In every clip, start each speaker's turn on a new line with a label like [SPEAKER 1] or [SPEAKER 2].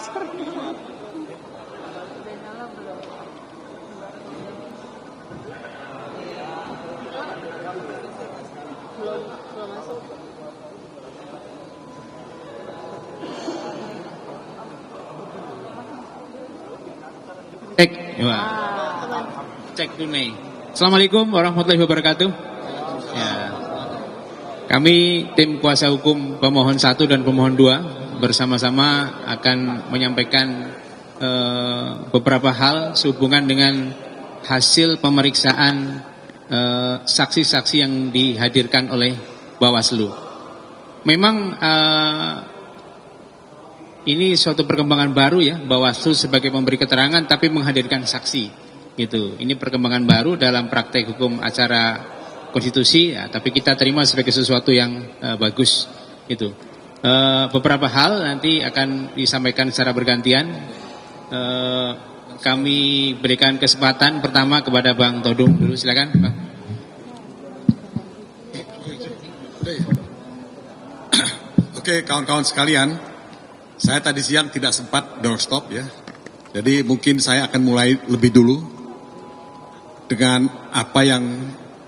[SPEAKER 1] Cek, ya. Cek dulu nih. Assalamualaikum warahmatullahi wabarakatuh. Ya. Kami tim kuasa hukum pemohon 1 dan pemohon 2 bersama-sama akan menyampaikan beberapa hal sehubungan dengan hasil pemeriksaan saksi-saksi yang dihadirkan oleh Bawaslu. Memang ini suatu perkembangan baru ya, Bawaslu sebagai pemberi keterangan tapi menghadirkan saksi, gitu. Ini perkembangan baru dalam praktek hukum acara konstitusi, ya, tapi kita terima sebagai sesuatu yang bagus, gitu. Beberapa hal nanti akan disampaikan secara bergantian. Kami berikan kesempatan pertama kepada Bang Todung dulu, silakan, Bang.
[SPEAKER 2] Oke, kawan-kawan sekalian. Saya tadi siang tidak sempat doorstop ya. Jadi mungkin saya akan mulai lebih dulu dengan apa yang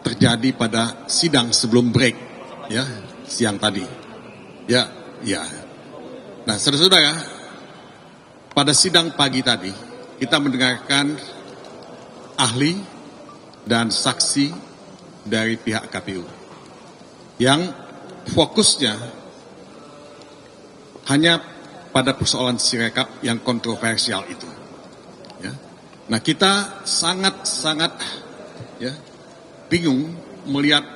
[SPEAKER 2] terjadi pada sidang sebelum break ya, siang tadi. Ya. Nah, saudara-saudara, pada sidang pagi tadi kita mendengarkan ahli dan saksi dari pihak KPU yang fokusnya hanya pada persoalan Sirekap yang kontroversial itu. Ya. Nah, kita sangat ya, bingung melihat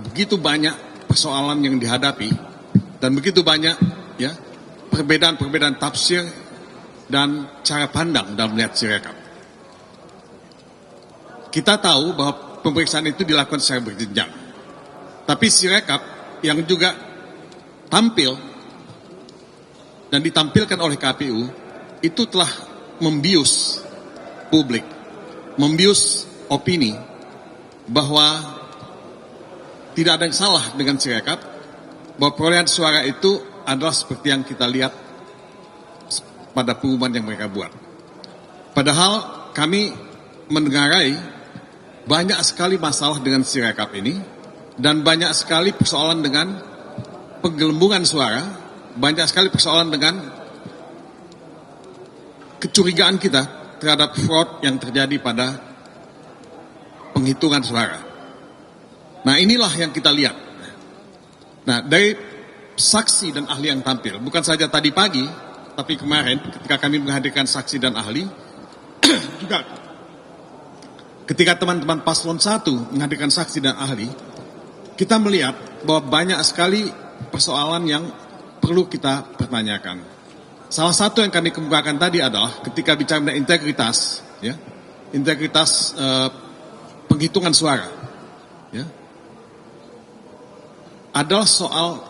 [SPEAKER 2] begitu banyak persoalan yang dihadapi dan begitu banyak ya perbedaan-perbedaan tafsir dan cara pandang dalam melihat Sirekap. Kita tahu bahwa pemeriksaan itu dilakukan secara berjenjang. Tapi Sirekap yang juga tampil dan ditampilkan oleh KPU itu telah membius publik, membius opini bahwa tidak ada yang salah dengan Sirekap, bahwa perolehan suara itu adalah seperti yang kita lihat pada pengumuman yang mereka buat. Padahal kami mendengarai banyak sekali masalah dengan Sirekap ini dan banyak sekali persoalan dengan penggelembungan suara. Banyak sekali persoalan dengan kecurigaan kita terhadap fraud yang terjadi pada penghitungan suara. Nah, inilah yang kita lihat. Nah, dari saksi dan ahli yang tampil, bukan saja tadi pagi, tapi kemarin ketika kami menghadirkan saksi dan ahli, juga ketika teman-teman paslon 1 menghadirkan saksi dan ahli, kita melihat bahwa banyak sekali persoalan yang perlu kita pertanyakan. Salah satu yang kami kemukakan tadi adalah ketika bicara mengenai integritas, ya, integritas penghitungan suara, ya, adalah soal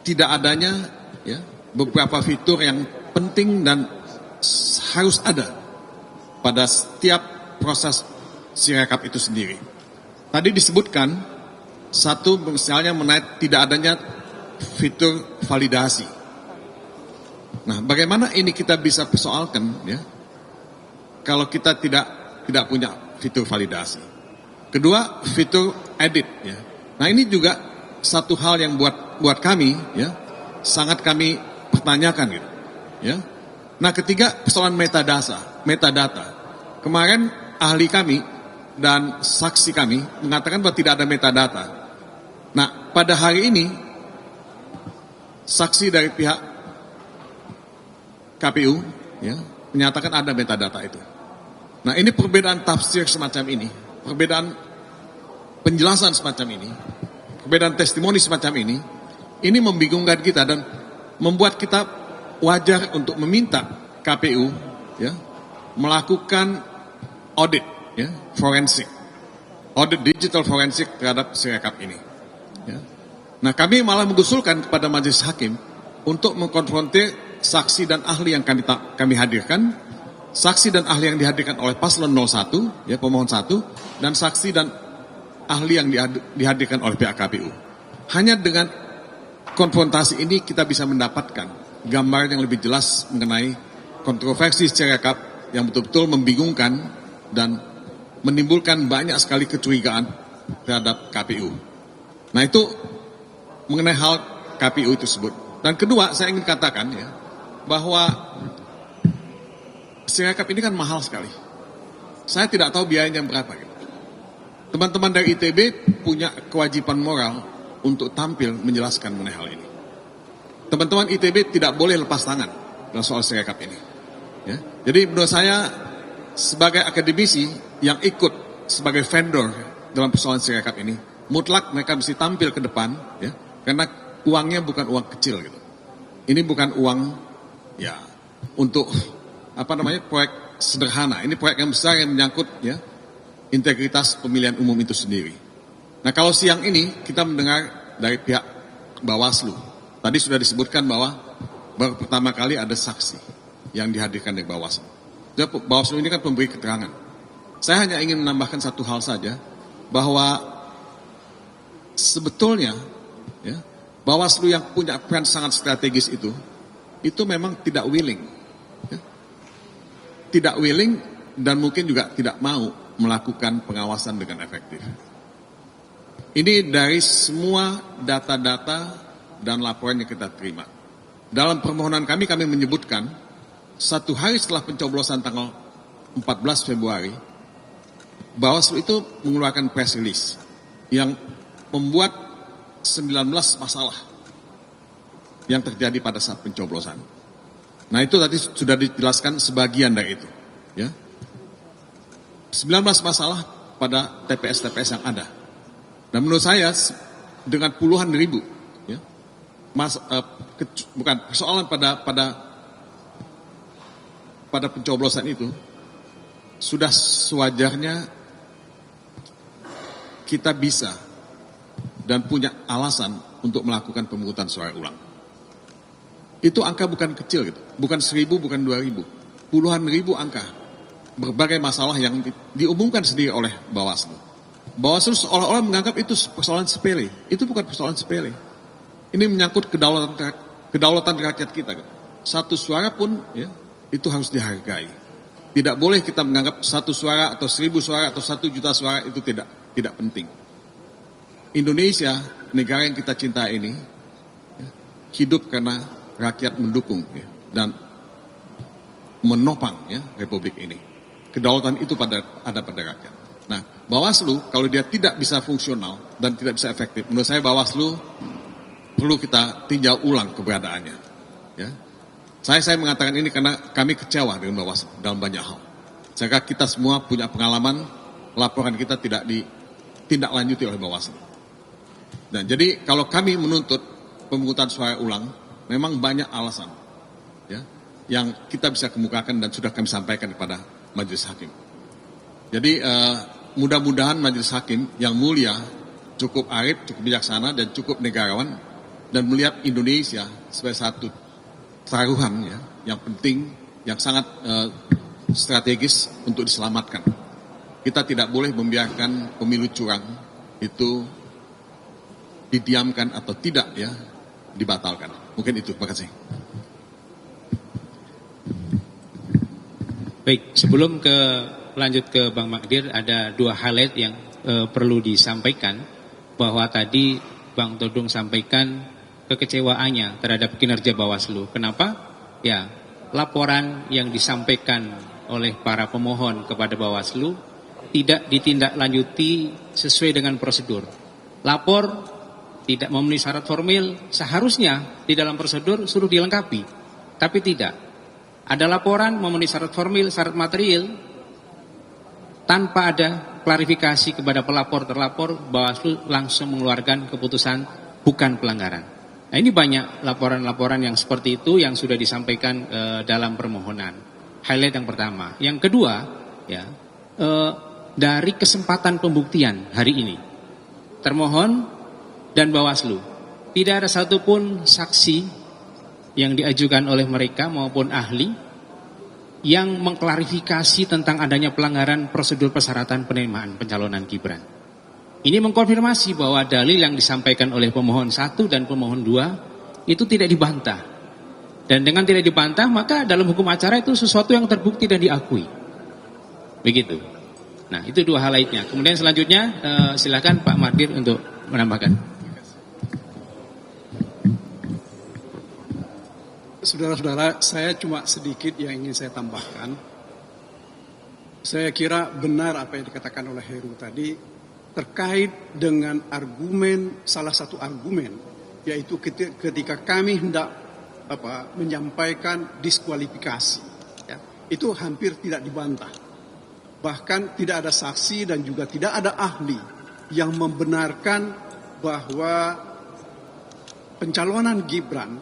[SPEAKER 2] tidak adanya ya, beberapa fitur yang penting dan harus ada pada setiap proses Sirekap itu sendiri. Tadi disebutkan satu misalnya mengenai tidak adanya fitur validasi. Nah, bagaimana ini kita bisa persoalkan ya kalau kita tidak punya fitur validasi. Kedua, fitur edit ya. Nah, ini juga satu hal yang buat kami ya sangat kami pertanyakan gitu. Ya. Nah, ketiga, persoalan metadata. Kemarin ahli kami dan saksi kami mengatakan bahwa tidak ada metadata. Nah, pada hari ini saksi dari pihak KPU ya, menyatakan ada metadata itu. Nah, ini perbedaan tafsir semacam ini, perbedaan penjelasan semacam ini, perbedaan testimoni semacam ini membingungkan kita dan membuat kita wajar untuk meminta KPU ya, melakukan audit ya, forensik, audit digital forensik terhadap Sirekap ini. Ya. Nah, kami malah mengusulkan kepada majelis hakim untuk mengkonfrontir saksi dan ahli yang kami hadirkan, saksi dan ahli yang dihadirkan oleh paslon 01, ya, pemohon 1, dan saksi dan ahli yang dihadirkan oleh pihak KPU. Hanya dengan konfrontasi ini kita bisa mendapatkan gambaran yang lebih jelas mengenai kontroversi Sirekap yang betul-betul membingungkan dan menimbulkan banyak sekali kecurigaan terhadap KPU. Nah itu mengenai hal KPU tersebut. Dan kedua, saya ingin katakan ya, bahwa Sirekap ini kan mahal sekali. Saya tidak tahu biayanya berapa. Gitu. Teman-teman dari ITB punya kewajiban moral untuk tampil menjelaskan mengenai hal ini. Teman-teman ITB tidak boleh lepas tangan dalam soal Sirekap ini. Ya. Jadi menurut saya sebagai akademisi yang ikut sebagai vendor dalam persoalan Sirekap ini, mutlak mereka mesti tampil ke depan, ya, karena uangnya bukan uang kecil gitu. Ini bukan uang ya untuk proyek sederhana. Ini proyek yang besar yang menyangkut ya integritas pemilihan umum itu sendiri. Nah kalau siang ini kita mendengar dari pihak Bawaslu, tadi sudah disebutkan bahwa baru pertama kali ada saksi yang dihadirkan dari Bawaslu. Bawaslu ini kan pemberi keterangan. Saya hanya ingin menambahkan satu hal saja, bahwa sebetulnya ya, Bawaslu yang punya peran sangat strategis itu memang tidak willing. Ya. Tidak willing dan mungkin juga tidak mau melakukan pengawasan dengan efektif. Ini dari semua data-data dan laporan yang kita terima. Dalam permohonan kami menyebutkan 1 hari setelah pencoblosan tanggal 14 Februari, Bawaslu itu mengeluarkan press release yang membuat 19 masalah yang terjadi pada saat pencoblosan. Nah itu tadi sudah dijelaskan sebagian dari itu. Ya. 19 masalah pada TPS-TPS yang ada. Dan menurut saya dengan puluhan ribu, ya, bukan persoalan pada pencoblosan itu, sudah sewajarnya kita bisa dan punya alasan untuk melakukan pemungutan suara ulang. Itu angka bukan kecil gitu, bukan 1.000, bukan 2.000, puluhan ribu angka. Berbagai masalah yang diumumkan sendiri oleh Bawaslu. Bawaslu seolah-olah menganggap itu persoalan sepele. Itu bukan persoalan sepele. Ini menyangkut kedaulatan rakyat kita. Satu suara pun ya, itu harus dihargai. Tidak boleh kita menganggap 1 suara atau 1.000 suara atau 1 juta suara itu tidak penting. Indonesia, negara yang kita cintai ini, ya, hidup karena rakyat mendukung ya, dan menopang ya, Republik ini. Kedaulatan itu ada pada rakyat. Nah, Bawaslu kalau dia tidak bisa fungsional dan tidak bisa efektif, menurut saya Bawaslu perlu kita tinjau ulang keberadaannya. Ya. Saya mengatakan ini karena kami kecewa dengan Bawaslu dalam banyak hal. Saya kira kita semua punya pengalaman, laporan kita tidak ditindaklanjuti oleh Bawaslu. Dan jadi kalau kami menuntut pemungutan suara ulang, memang banyak alasan ya, yang kita bisa kemukakan dan sudah kami sampaikan kepada Majelis Hakim. Jadi mudah-mudahan Majelis Hakim yang mulia cukup arif, cukup bijaksana dan cukup negarawan dan melihat Indonesia sebagai satu taruhan ya, yang penting, yang sangat strategis untuk diselamatkan. Kita tidak boleh membiarkan pemilu curang itu didiamkan atau tidak ya, dibatalkan. Mungkin itu, terima kasih.
[SPEAKER 1] Baik, sebelum lanjut ke Bang Magdir, ada 2 highlight yang perlu disampaikan, bahwa tadi Bang Todung sampaikan kekecewaannya terhadap kinerja Bawaslu. Kenapa? Ya, laporan yang disampaikan oleh para pemohon kepada Bawaslu tidak ditindaklanjuti sesuai dengan prosedur. Lapor tidak memenuhi syarat formil, seharusnya di dalam prosedur suruh dilengkapi, tapi tidak. Ada laporan memenuhi syarat formil, syarat material, tanpa ada klarifikasi kepada pelapor terlapor, Bawaslu langsung mengeluarkan keputusan bukan pelanggaran. Nah ini banyak laporan-laporan yang seperti itu yang sudah disampaikan dalam permohonan. Highlight yang pertama. Yang kedua, ya, dari kesempatan pembuktian hari ini, termohon dan Bawaslu tidak ada satupun saksi yang diajukan oleh mereka maupun ahli yang mengklarifikasi tentang adanya pelanggaran prosedur persyaratan penerimaan pencalonan Gibran. Ini mengkonfirmasi bahwa dalil yang disampaikan oleh pemohon 1 dan pemohon 2 itu tidak dibantah. Dan dengan tidak dibantah, maka dalam hukum acara itu sesuatu yang terbukti dan diakui. Begitu. Nah, itu dua hal lainnya. Kemudian selanjutnya silakan Pak Mardir untuk menambahkan.
[SPEAKER 3] Saudara-saudara, saya cuma sedikit yang ingin saya tambahkan. Saya kira benar apa yang dikatakan oleh Heru tadi terkait dengan argumen, salah satu argumen, yaitu ketika kami hendak menyampaikan diskualifikasi, ya, itu hampir tidak dibantah. Bahkan tidak ada saksi dan juga tidak ada ahli yang membenarkan bahwa pencalonan Gibran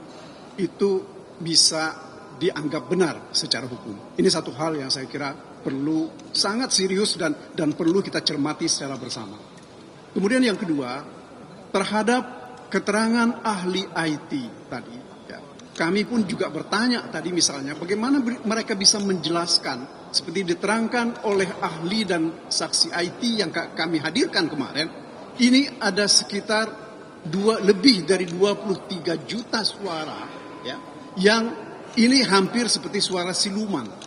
[SPEAKER 3] itu bisa dianggap benar secara hukum. Ini satu hal yang saya kira perlu sangat serius dan perlu kita cermati secara bersama. Kemudian yang kedua, terhadap keterangan ahli IT tadi, ya, kami pun juga bertanya tadi misalnya bagaimana mereka bisa menjelaskan seperti diterangkan oleh ahli dan saksi IT yang kami hadirkan kemarin, ini ada sekitar lebih dari 23 juta suara, ya, yang ini hampir seperti suara siluman.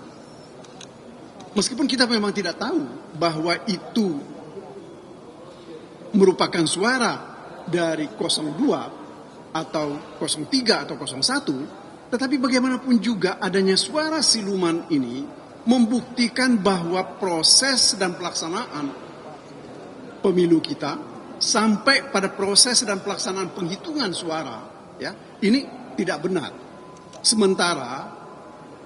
[SPEAKER 3] Meskipun kita memang tidak tahu bahwa itu merupakan suara dari 02 atau 03 atau 01, tetapi bagaimanapun juga adanya suara siluman ini membuktikan bahwa proses dan pelaksanaan pemilu kita sampai pada proses dan pelaksanaan penghitungan suara, ya, ini tidak benar. Sementara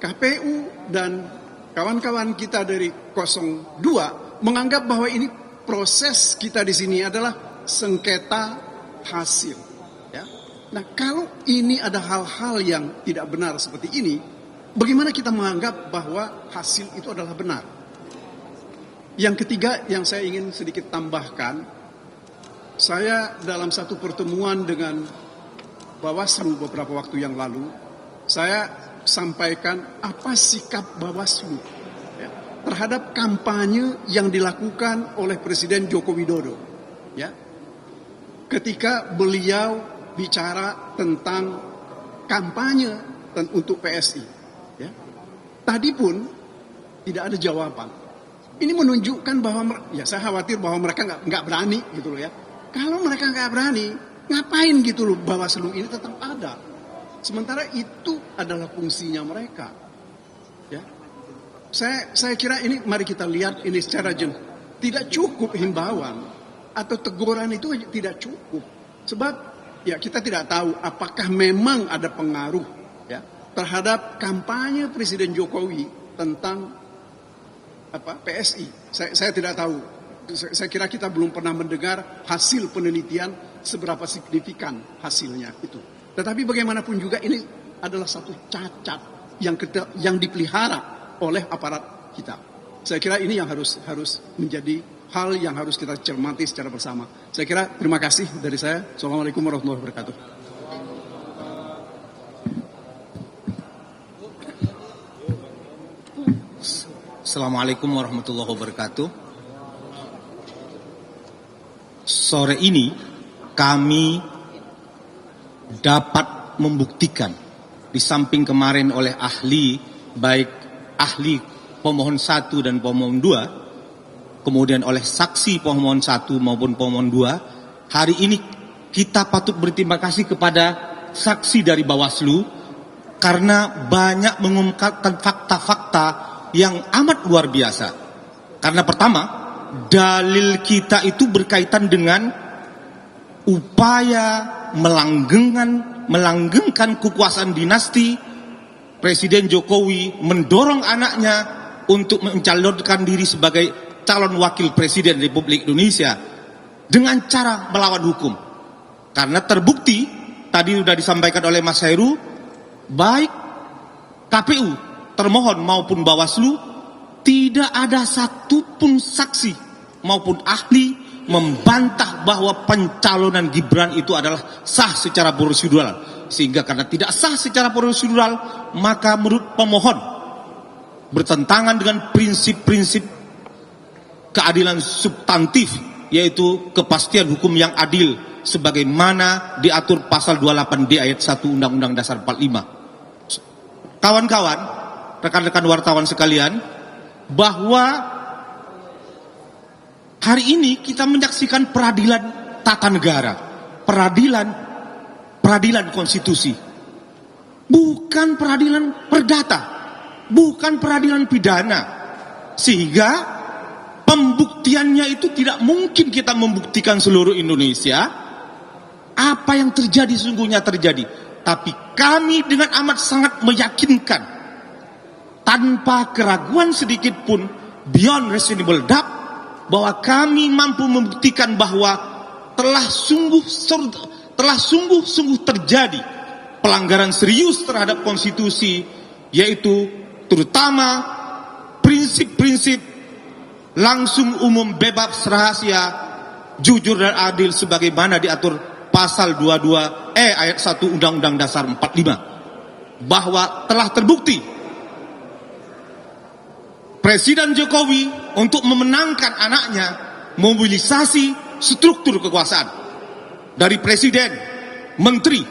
[SPEAKER 3] KPU dan kawan-kawan kita dari 02 menganggap bahwa ini proses kita di sini adalah sengketa hasil. Ya. Nah, kalau ini ada hal-hal yang tidak benar seperti ini, bagaimana kita menganggap bahwa hasil itu adalah benar? Yang ketiga yang saya ingin sedikit tambahkan, saya dalam satu pertemuan dengan Bawaslu beberapa waktu yang lalu, saya sampaikan apa sikap Bawaslu, ya, terhadap kampanye yang dilakukan oleh Presiden Joko Widodo, ya, ketika beliau bicara tentang kampanye untuk PSI, ya. Tadi pun tidak ada jawaban. Ini menunjukkan bahwa, ya, saya khawatir bahwa mereka nggak berani gitu loh, ya. Kalau mereka nggak berani, ngapain gitu loh Bawaslu ini tetap ada. Sementara itu adalah fungsinya mereka. Ya. Saya kira ini mari kita lihat ini secara jelas. Tidak cukup himbauan atau teguran itu tidak cukup. Sebab ya kita tidak tahu apakah memang ada pengaruh, ya, terhadap kampanye Presiden Jokowi tentang PSI. Saya tidak tahu. Saya kira kita belum pernah mendengar hasil penelitian seberapa signifikan hasilnya itu. Tetapi bagaimanapun juga ini adalah satu cacat yang dipelihara oleh aparat kita. Saya kira ini yang harus menjadi hal yang harus kita cermati secara bersama. Saya kira terima kasih dari saya. Assalamualaikum warahmatullahi wabarakatuh.
[SPEAKER 4] Assalamualaikum warahmatullahi wabarakatuh. Sore ini kami dapat membuktikan di samping kemarin oleh ahli, baik ahli pemohon 1 dan pemohon 2, kemudian oleh saksi pemohon 1 maupun pemohon 2, hari ini kita patut berterima kasih kepada saksi dari Bawaslu karena banyak mengungkapkan fakta-fakta yang amat luar biasa. Karena pertama, dalil kita itu berkaitan dengan upaya melanggengkan kekuasaan dinasti. Presiden Jokowi mendorong anaknya untuk mencalonkan diri sebagai calon wakil presiden Republik Indonesia dengan cara melawan hukum. Karena terbukti, tadi sudah disampaikan oleh Mas Heru, baik KPU, termohon maupun Bawaslu, tidak ada satupun saksi maupun ahli membantah bahwa pencalonan Gibran itu adalah sah secara prosedural. Sehingga karena tidak sah secara prosedural, maka menurut pemohon bertentangan dengan prinsip-prinsip keadilan substantif, yaitu kepastian hukum yang adil sebagaimana diatur pasal 28D ayat 1 Undang-Undang Dasar 45. kawan-kawan, rekan-rekan wartawan sekalian, bahwa hari ini kita menyaksikan peradilan tata negara, peradilan konstitusi, bukan peradilan perdata, bukan peradilan pidana, sehingga pembuktiannya itu tidak mungkin kita membuktikan seluruh Indonesia apa yang terjadi sesungguhnya terjadi. Tapi kami dengan amat sangat meyakinkan, tanpa keraguan sedikit pun, beyond reasonable doubt, bahwa kami mampu membuktikan bahwa telah sungguh-sungguh terjadi pelanggaran serius terhadap konstitusi, yaitu terutama prinsip-prinsip langsung, umum, bebas, rahasia, jujur dan adil sebagaimana diatur pasal 22 ayat 1 Undang-Undang Dasar 45, bahwa telah terbukti Presiden Jokowi untuk memenangkan anaknya mobilisasi struktur kekuasaan dari presiden, menteri,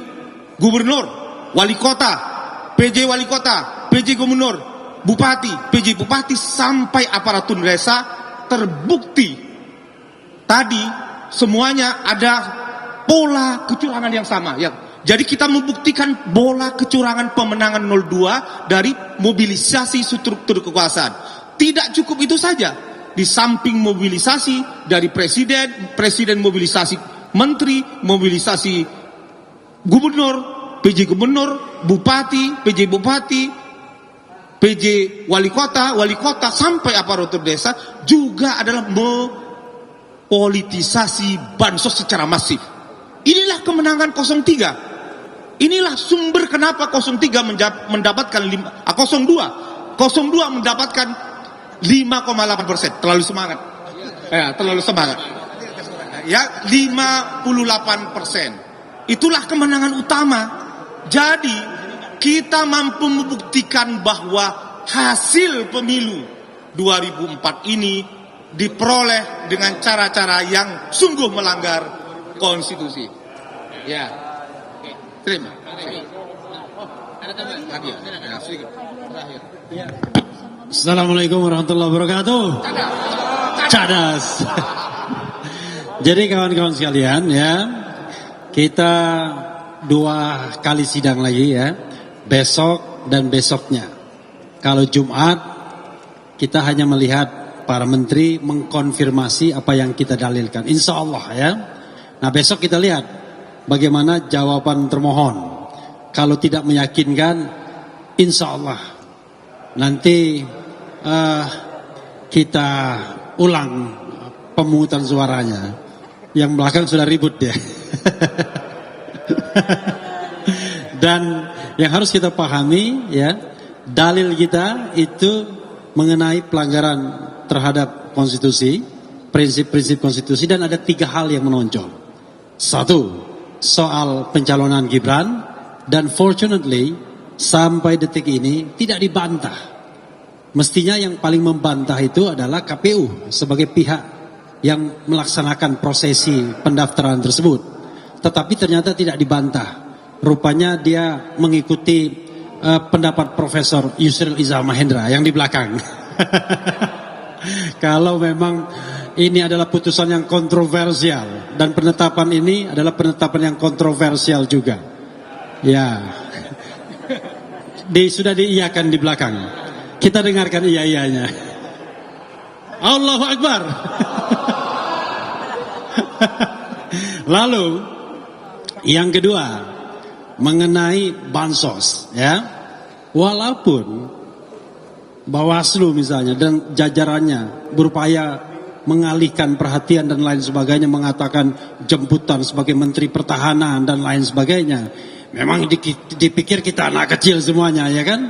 [SPEAKER 4] gubernur, wali kota, PJ wali kota, PJ gubernur, bupati, PJ bupati, sampai aparatur desa, terbukti tadi semuanya ada pola kecurangan yang sama ya. Jadi kita membuktikan bola kecurangan pemenangan 02 dari mobilisasi struktur kekuasaan. Tidak cukup itu saja. Di samping mobilisasi dari presiden mobilisasi menteri, mobilisasi gubernur, PJ gubernur, bupati, PJ bupati, PJ wali kota sampai aparatur desa, juga adalah mempolitisasi bansos secara masif. Inilah kemenangan 03. Inilah sumber kenapa 03 mendapatkan 02 mendapatkan 5,8%. Terlalu semangat. Terlalu semangat. Ya, 58%. Itulah kemenangan utama. Jadi, kita mampu membuktikan bahwa hasil pemilu 2004 ini diperoleh dengan cara-cara yang sungguh melanggar konstitusi. Ya. Terima.
[SPEAKER 5] Assalamualaikum warahmatullahi wabarakatuh. Cadas. Jadi kawan-kawan sekalian ya, kita 2 kali sidang lagi ya, besok dan besoknya. Kalau Jumat kita hanya melihat para menteri mengkonfirmasi apa yang kita dalilkan, insya Allah ya. Nah besok kita lihat bagaimana jawaban termohon. Kalau tidak meyakinkan, insya Allah nanti kita ulang pemungutan suaranya. Yang belakang sudah ribut ya. Dan yang harus kita pahami ya, dalil kita itu mengenai pelanggaran terhadap konstitusi, prinsip-prinsip konstitusi, dan ada 3 hal yang menonjol. 1, soal pencalonan Gibran, dan fortunately sampai detik ini tidak dibantah. Mestinya yang paling membantah itu adalah KPU sebagai pihak yang melaksanakan prosesi pendaftaran tersebut. Tetapi ternyata tidak dibantah. Rupanya dia mengikuti pendapat Profesor Yusril Iza Mahendra yang di belakang. Kalau memang ini adalah putusan yang kontroversial, dan penetapan ini adalah penetapan yang kontroversial juga. Ya, sudah diiyakan di belakang. Kita dengarkan iya-iyanya. Allahu Akbar. Lalu yang kedua mengenai bansos ya. Walaupun Bawaslu misalnya dan jajarannya berupaya mengalihkan perhatian dan lain sebagainya, mengatakan jemputan sebagai Menteri Pertahanan dan lain sebagainya. Memang dipikir kita anak kecil semuanya ya kan.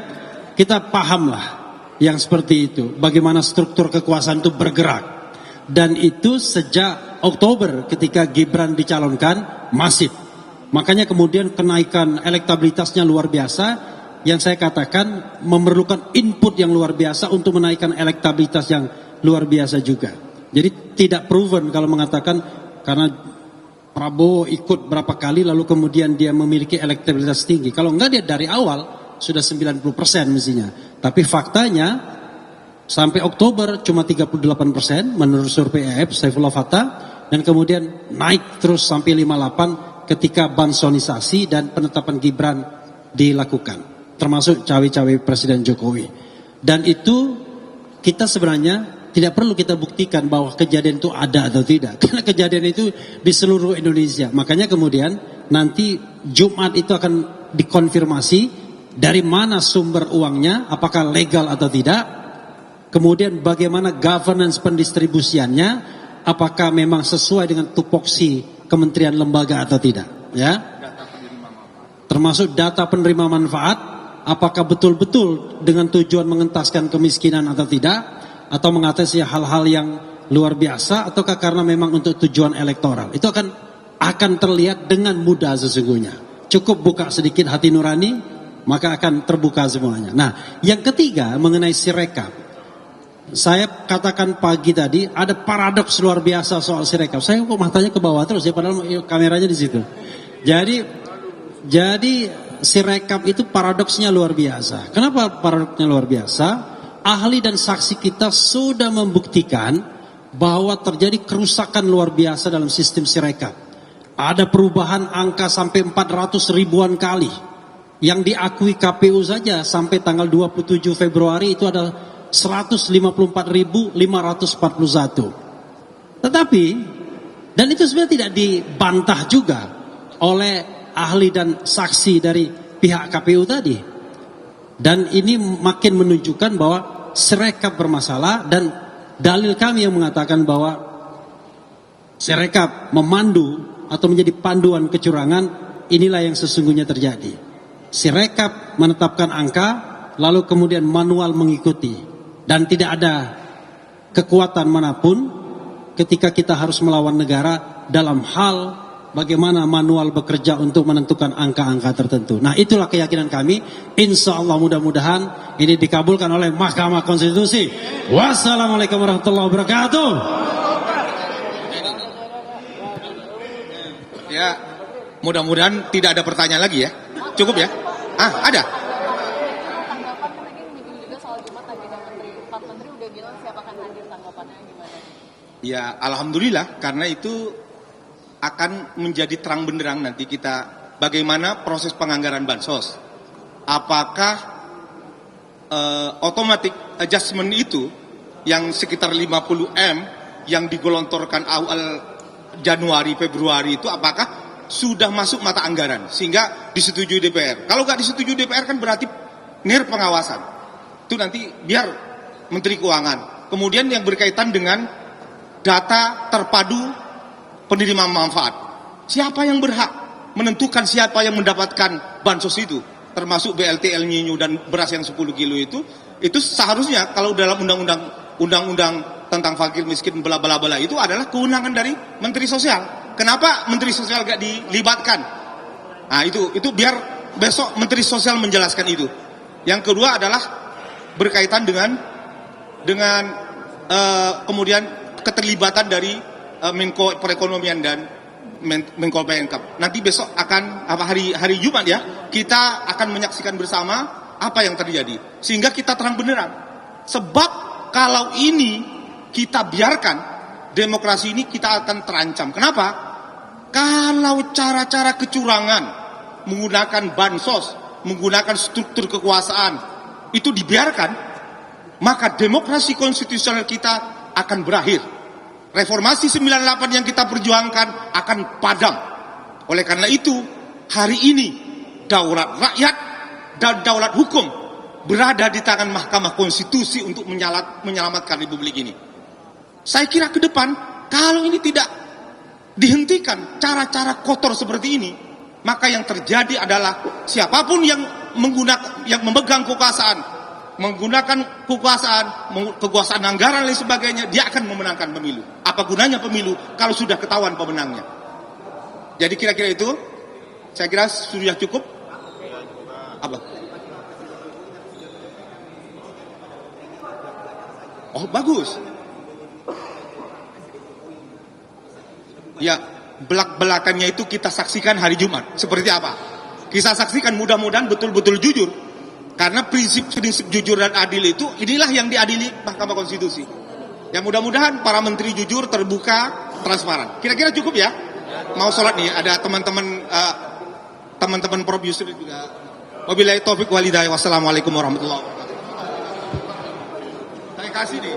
[SPEAKER 5] Kita pahamlah yang seperti itu, bagaimana struktur kekuasaan itu bergerak. Dan itu sejak Oktober ketika Gibran dicalonkan masif. Makanya kemudian kenaikan elektabilitasnya luar biasa. Yang saya katakan memerlukan input yang luar biasa untuk menaikkan elektabilitas yang luar biasa juga. Jadi tidak proven kalau mengatakan karena Prabowo ikut berapa kali lalu kemudian dia memiliki elektabilitas tinggi. Kalau enggak, dia dari awal sudah 90% mestinya. Tapi faktanya sampai Oktober cuma 38% menurut survei EF Saifullah Fatah, dan kemudian naik terus sampai 58 ketika bansonisasi dan penetapan Gibran dilakukan, termasuk cawe-cawe Presiden Jokowi. Dan itu kita sebenarnya tidak perlu kita buktikan bahwa kejadian itu ada atau tidak, karena kejadian itu di seluruh Indonesia. Makanya kemudian nanti Jumat itu akan dikonfirmasi dari mana sumber uangnya, apakah legal atau tidak, kemudian bagaimana governance pendistribusiannya, apakah memang sesuai dengan tupoksi kementerian lembaga atau tidak, ya. Termasuk data penerima manfaat, apakah betul-betul dengan tujuan mengentaskan kemiskinan atau tidak, atau mengatasi hal-hal yang luar biasa, ataukah karena memang untuk tujuan elektoral. Itu akan terlihat dengan mudah sesungguhnya. Cukup buka sedikit hati nurani, maka akan terbuka semuanya. Nah, yang ketiga mengenai Sirekap. Saya katakan pagi tadi ada paradoks luar biasa soal Sirekap. Saya kok matanya ke bawah terus ya, padahal kameranya di situ. Jadi Sirekap itu paradoksnya luar biasa. Kenapa paradoksnya luar biasa? Ahli dan saksi kita sudah membuktikan bahwa terjadi kerusakan luar biasa dalam sistem Sirekap. Ada perubahan angka sampai 400 ribuan kali. Yang diakui KPU saja sampai tanggal 27 Februari itu ada 154.541. Tetapi, dan itu sebenarnya tidak dibantah juga oleh ahli dan saksi dari pihak KPU tadi. Dan ini makin menunjukkan bahwa Sirekap bermasalah, dan dalil kami yang mengatakan bahwa Sirekap memandu atau menjadi panduan kecurangan, inilah yang sesungguhnya terjadi. Sirekap menetapkan angka, lalu kemudian manual mengikuti, dan tidak ada kekuatan manapun ketika kita harus melawan negara dalam hal bagaimana manual bekerja untuk menentukan angka-angka tertentu. Nah, itulah keyakinan kami. Insya Allah mudah-mudahan ini dikabulkan oleh Mahkamah Konstitusi. Wassalamualaikum warahmatullahi wabarakatuh.
[SPEAKER 4] Ya, mudah-mudahan tidak ada pertanyaan lagi ya. Cukup ya? Ada.
[SPEAKER 6] Tanggapan kan lagi menyinggung juga soal Jumat tadi Menteri. Pak Menteri udah bilang siapa akan hadir, tanggapannya gimana?
[SPEAKER 4] Ya, alhamdulillah, karena itu akan menjadi terang benderang nanti kita bagaimana proses penganggaran bansos. Apakah automatic adjustment itu yang sekitar 50M yang digelontorkan awal Januari Februari itu apakah sudah masuk mata anggaran sehingga disetujui DPR. Kalau nggak disetujui DPR kan berarti nir pengawasan. Itu nanti biar Menteri Keuangan. Kemudian yang berkaitan dengan data terpadu penerima manfaat. Siapa yang berhak menentukan siapa yang mendapatkan bansos itu, termasuk BLT El Nino dan beras yang 10 kilo itu seharusnya kalau dalam undang-undang tentang fakir miskin bla bla bla itu adalah kewenangan dari Menteri Sosial. Kenapa Menteri Sosial gak dilibatkan? Nah, itu biar besok Menteri Sosial menjelaskan itu. Yang kedua adalah berkaitan dengan kemudian keterlibatan dari Menko Perekonomian dan Menko PNK. Nanti besok akan hari Jumat ya, kita akan menyaksikan bersama apa yang terjadi sehingga kita terang beneran. Sebab kalau ini kita biarkan, demokrasi ini kita akan terancam. Kenapa? Kalau cara-cara kecurangan menggunakan bansos, menggunakan struktur kekuasaan itu dibiarkan, maka demokrasi konstitusional kita akan berakhir. Reformasi 98 yang kita perjuangkan akan padam. Oleh karena itu, hari ini daulat rakyat dan daulat hukum berada di tangan Mahkamah Konstitusi untuk menyelamatkan Republik ini. Saya kira ke depan, kalau ini tidak dihentikan cara-cara kotor seperti ini, maka yang terjadi adalah siapapun yang memegang kekuasaan, menggunakan kekuasaan anggaran dan sebagainya, dia akan memenangkan pemilu. Apa gunanya pemilu kalau sudah ketahuan pemenangnya? Jadi kira-kira itu, saya kira sudah cukup. Apa? Oh, bagus. Ya, belak-belakannya itu kita saksikan hari Jumat. Seperti apa? Kita saksikan, mudah-mudahan betul-betul jujur. Karena prinsip-prinsip jujur dan adil itu inilah yang diadili Mahkamah Konstitusi. Ya mudah-mudahan para menteri jujur, terbuka, transparan. Kira-kira cukup ya? Mau sholat nih, ada teman-teman Prof Yusril juga. Wabillahi taufiq walhidayah. Wassalamualaikum warahmatullahi wabarakatuh. Terima kasih nih.